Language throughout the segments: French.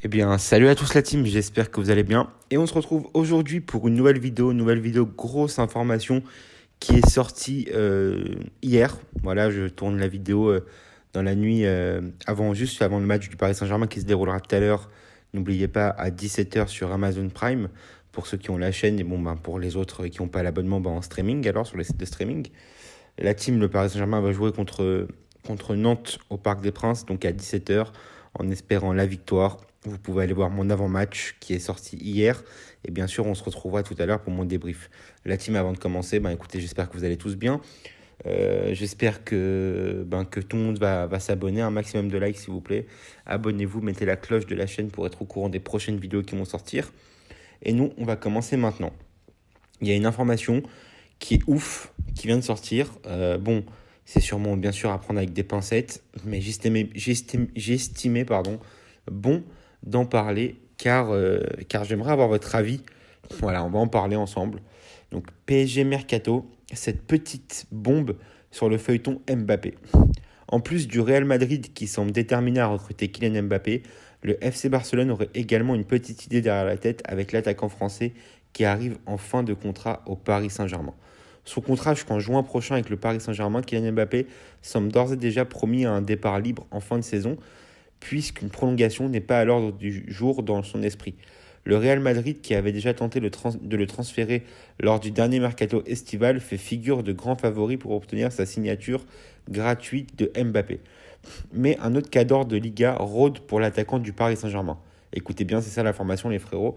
Eh bien, salut à tous la team, j'espère que vous allez bien. Et on se retrouve aujourd'hui pour une nouvelle vidéo grosse information qui est sortie hier. Voilà, je tourne la vidéo dans la nuit juste avant le match du Paris Saint-Germain qui se déroulera tout à l'heure. N'oubliez pas à 17h sur Amazon Prime pour ceux qui ont la chaîne et pour les autres qui n'ont pas l'abonnement en streaming alors sur les sites de streaming. La team, le Paris Saint-Germain va jouer contre Nantes au Parc des Princes, donc à 17h, en espérant la victoire. Vous pouvez aller voir mon avant-match qui est sorti hier. Et bien sûr, on se retrouvera tout à l'heure pour mon débrief. La team, avant de commencer, écoutez, j'espère que vous allez tous bien. J'espère que tout le monde va s'abonner. Un maximum de likes, s'il vous plaît. Abonnez-vous, mettez la cloche de la chaîne pour être au courant des prochaines vidéos qui vont sortir. Et nous, on va commencer maintenant. Il y a une information qui est ouf, qui vient de sortir. C'est sûrement bien sûr à prendre avec des pincettes, mais j'estimais bon d'en parler car j'aimerais avoir votre avis. Voilà, on va en parler ensemble. Donc PSG Mercato, cette petite bombe sur le feuilleton Mbappé. En plus du Real Madrid qui semble déterminé à recruter Kylian Mbappé, le FC Barcelone aurait également une petite idée derrière la tête avec l'attaquant français qui arrive en fin de contrat au Paris Saint-Germain. Son contrat jusqu'en juin prochain avec le Paris Saint-Germain, Kylian Mbappé semble d'ores et déjà promis à un départ libre en fin de saison, puisqu'une prolongation n'est pas à l'ordre du jour dans son esprit. Le Real Madrid, qui avait déjà tenté de le transférer lors du dernier mercato estival, fait figure de grand favori pour obtenir sa signature gratuite de Mbappé. Mais un autre cadre de Liga rôde pour l'attaquant du Paris Saint-Germain. Écoutez bien, c'est ça l'information les frérots.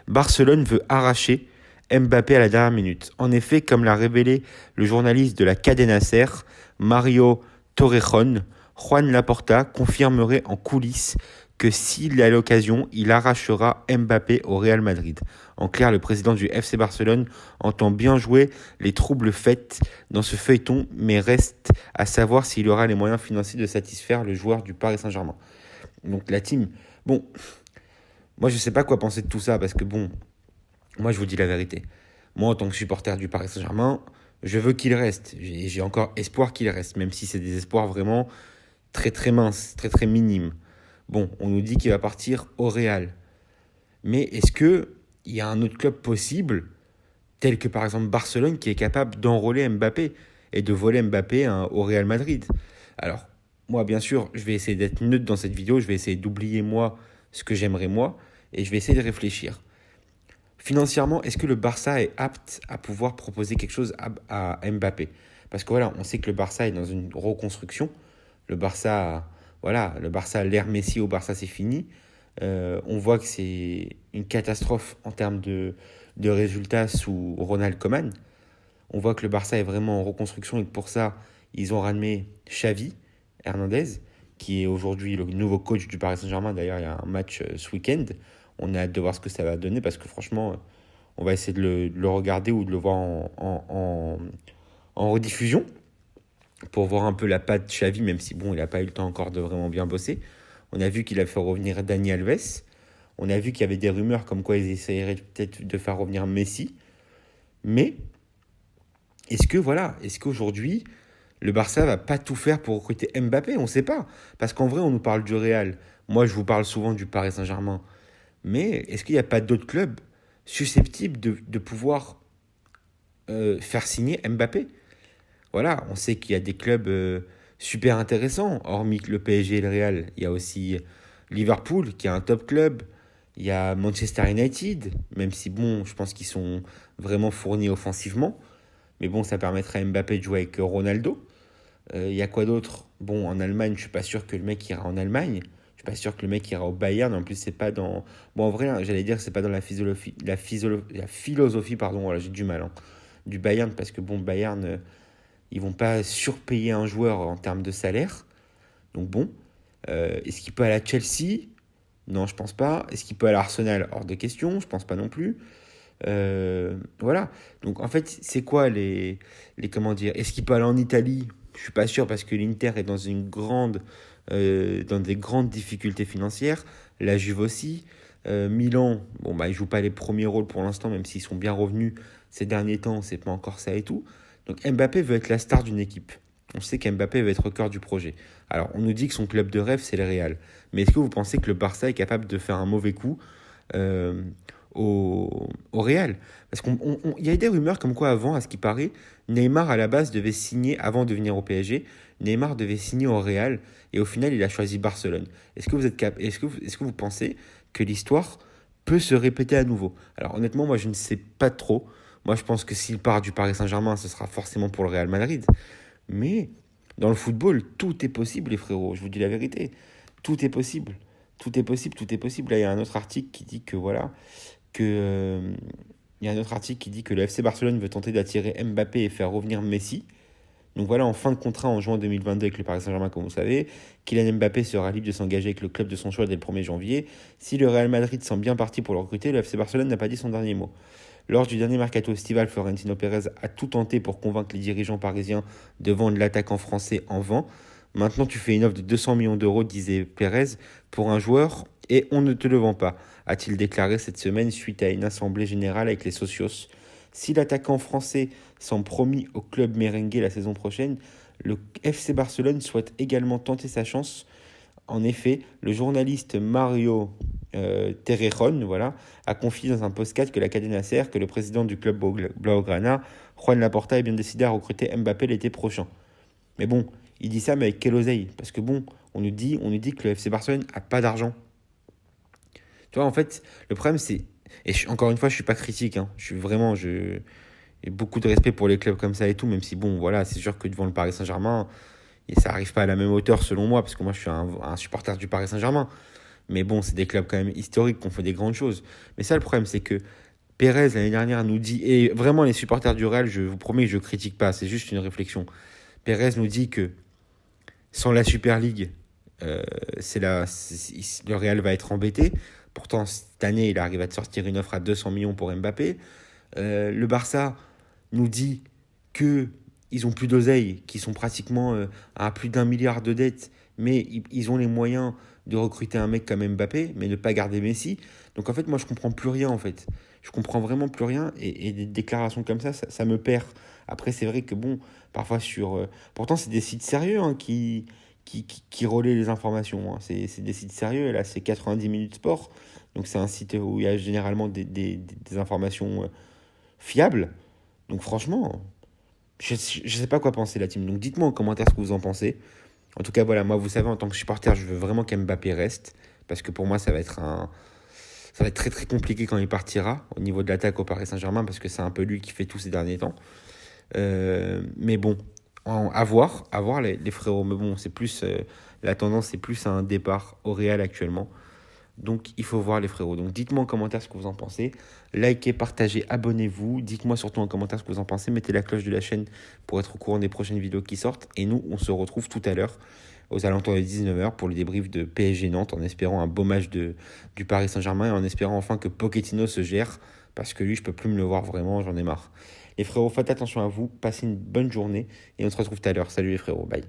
Barcelone veut arracher Mbappé à la dernière minute. En effet, comme l'a révélé le journaliste de la Cadena Ser, Mario Torrejón, Juan Laporta confirmerait en coulisses que s'il a l'occasion, il arrachera Mbappé au Real Madrid. En clair, le président du FC Barcelone entend bien jouer les troubles faits dans ce feuilleton, mais reste à savoir s'il aura les moyens financiers de satisfaire le joueur du Paris Saint-Germain. Donc la team, moi je sais pas quoi penser de tout ça, parce que moi je vous dis la vérité. Moi en tant que supporter du Paris Saint-Germain, je veux qu'il reste. J'ai encore espoir qu'il reste, même si c'est des espoirs vraiment très très minces, très très minimes. On nous dit qu'il va partir au Real. Mais est-ce qu'il y a un autre club possible, tel que par exemple Barcelone, qui est capable d'enrôler Mbappé et de voler Mbappé au Real Madrid? Alors, moi, bien sûr, je vais essayer d'être neutre dans cette vidéo. Je vais essayer d'oublier, moi, ce que j'aimerais, moi. Et je vais essayer de réfléchir. Financièrement, est-ce que le Barça est apte à pouvoir proposer quelque chose à Mbappé? Parce que voilà, on sait que le Barça est dans une reconstruction. Le Barça, l'ère Messi au Barça, c'est fini. On voit que c'est une catastrophe en termes de résultats sous Ronald Koeman. On voit que le Barça est vraiment en reconstruction et que pour ça, ils ont ramené Xavi Hernandez, qui est aujourd'hui le nouveau coach du Paris Saint-Germain. D'ailleurs, il y a un match ce week-end. On a hâte de voir ce que ça va donner parce que franchement, on va essayer de le regarder ou de le voir en rediffusion pour voir un peu la patte Xavi, même si il n'a pas eu le temps encore de vraiment bien bosser. On a vu qu'il a fait revenir Dani Alves. On a vu qu'il y avait des rumeurs comme quoi ils essaieraient peut-être de faire revenir Messi. Mais est-ce qu'aujourd'hui, le Barça va pas tout faire pour recruter Mbappé? On ne sait pas. Parce qu'en vrai, on nous parle du Real. Moi, je vous parle souvent du Paris Saint-Germain. Mais est-ce qu'il n'y a pas d'autres clubs susceptibles de pouvoir faire signer Mbappé? Voilà, on sait qu'il y a des clubs super intéressants, hormis le PSG et le Real. Il y a aussi Liverpool, qui est un top club. Il y a Manchester United, même si, je pense qu'ils sont vraiment fournis offensivement. Mais ça permettrait à Mbappé de jouer avec Ronaldo. Il y a quoi d'autre? En Allemagne, je suis pas sûr que le mec ira en Allemagne. Je suis pas sûr que le mec ira au Bayern. En plus, c'est pas dans... en vrai, j'allais dire que c'est pas dans la philosophie, pardon, voilà, j'ai du mal, du Bayern, parce que Bayern... ils vont pas surpayer un joueur en termes de salaire. Donc est-ce qu'il peut aller à Chelsea? Non, je pense pas. Est-ce qu'il peut aller à Arsenal? Hors de question, je pense pas non plus. Voilà. Donc en fait, c'est quoi comment dire? Est-ce qu'il peut aller en Italie? Je suis pas sûr parce que l'Inter est dans dans des grandes difficultés financières. La Juve aussi. Milan, ils jouent pas les premiers rôles pour l'instant, même s'ils sont bien revenus ces derniers temps, c'est pas encore ça et tout. Donc Mbappé veut être la star d'une équipe. on sait qu'Mbappé va être au cœur du projet. Alors, on nous dit que son club de rêve, c'est le Real. Mais est-ce que vous pensez que le Barça est capable de faire un mauvais coup euh, au Real? Parce qu'il y a eu des rumeurs comme quoi avant, à ce qui paraît, Neymar à la base devait signer, avant de venir au PSG, Neymar devait signer au Real et au final il a choisi Barcelone. Est-ce que vous pensez que l'histoire peut se répéter à nouveau? Alors honnêtement, moi je ne sais pas trop. Moi je pense que s'il part du Paris Saint-Germain, ce sera forcément pour le Real Madrid. Mais dans le football, tout est possible les frérots, je vous dis la vérité. Tout est possible. Tout est possible, tout est possible. Là, il y a un autre article qui dit que voilà, que il y a un autre article qui dit que le FC Barcelone veut tenter d'attirer Mbappé et faire revenir Messi. Donc voilà, en fin de contrat en juin 2022 avec le Paris Saint-Germain, comme vous savez, Kylian Mbappé sera libre de s'engager avec le club de son choix dès le 1er janvier. Si le Real Madrid semble bien parti pour le recruter, le FC Barcelone n'a pas dit son dernier mot. Lors du dernier mercato estival, Florentino Pérez a tout tenté pour convaincre les dirigeants parisiens de vendre l'attaquant français en vent. Maintenant, tu fais une offre de 200 millions d'euros, disait Pérez, pour un joueur et on ne te le vend pas, a-t-il déclaré cette semaine suite à une assemblée générale avec les socios. Si l'attaquant français semble promis au club merengue la saison prochaine, le FC Barcelone souhaite également tenter sa chance. En effet, le journaliste Mario Terrejón a confié dans un podcast que la Cadena Ser que le président du club Blaugrana, Juan Laporta, est bien décidé à recruter Mbappé l'été prochain. Mais bon, il dit ça, mais avec quelle oseille? Parce que bon, on nous dit que le FC Barcelone a pas d'argent. Tu vois, en fait, le problème, c'est... Encore une fois, je suis pas critique. Hein. Je suis vraiment... J'ai beaucoup de respect pour les clubs comme ça et tout, même si, bon, voilà, c'est sûr que devant le Paris Saint-Germain, et ça arrive pas à la même hauteur, selon moi, parce que moi, je suis un supporter du Paris Saint-Germain. Mais bon, c'est des clubs quand même historiques qui ont fait des grandes choses. Mais ça, le problème, c'est que Pérez, l'année dernière, nous dit... Et vraiment, les supporters du Real, je vous promets que je critique pas, c'est juste une réflexion. Pérez nous dit que sans la Super League, le Real va être embêté. Pourtant, cette année, il arrive à te sortir une offre à 200 millions pour Mbappé. Le Barça nous dit qu'ils ont plus d'oseille, qu'ils sont pratiquement à plus d'1 milliard de dettes, mais ils ont les moyens de recruter un mec comme Mbappé, mais ne pas garder Messi. Donc en fait, moi, je comprends plus rien, en fait. Je comprends vraiment plus rien, et des déclarations comme ça me perd. Après, c'est vrai que bon, parfois pourtant, c'est des sites sérieux hein, qui relaient les informations. Hein. C'est des sites sérieux, là, c'est 90 minutes sport. Donc c'est un site où il y a généralement des informations fiables. Donc franchement, je ne sais pas quoi penser la team. Donc dites-moi en commentaire ce que vous en pensez. En tout cas, voilà, moi, vous savez, en tant que supporter, je veux vraiment qu'Mbappé reste. Parce que pour moi, ça va être très très compliqué quand il partira au niveau de l'attaque au Paris Saint-Germain. Parce que c'est un peu lui qui fait tout ces derniers temps. Mais bon, à voir les frérots. Mais bon, c'est plus la tendance, c'est plus à un départ au Real actuellement. Donc il faut voir les frérots. Donc dites-moi en commentaire ce que vous en pensez. Likez, partagez, abonnez-vous. Dites-moi surtout en commentaire ce que vous en pensez. Mettez la cloche de la chaîne pour être au courant des prochaines vidéos qui sortent. Et nous, on se retrouve tout à l'heure aux alentours de 19h pour le débrief de PSG Nantes en espérant un beau match du Paris Saint-Germain et en espérant enfin que Pochettino se gère parce que lui, je peux plus me le voir vraiment, j'en ai marre. Les frérots, faites attention à vous, passez une bonne journée et on se retrouve tout à l'heure. Salut les frérots, bye.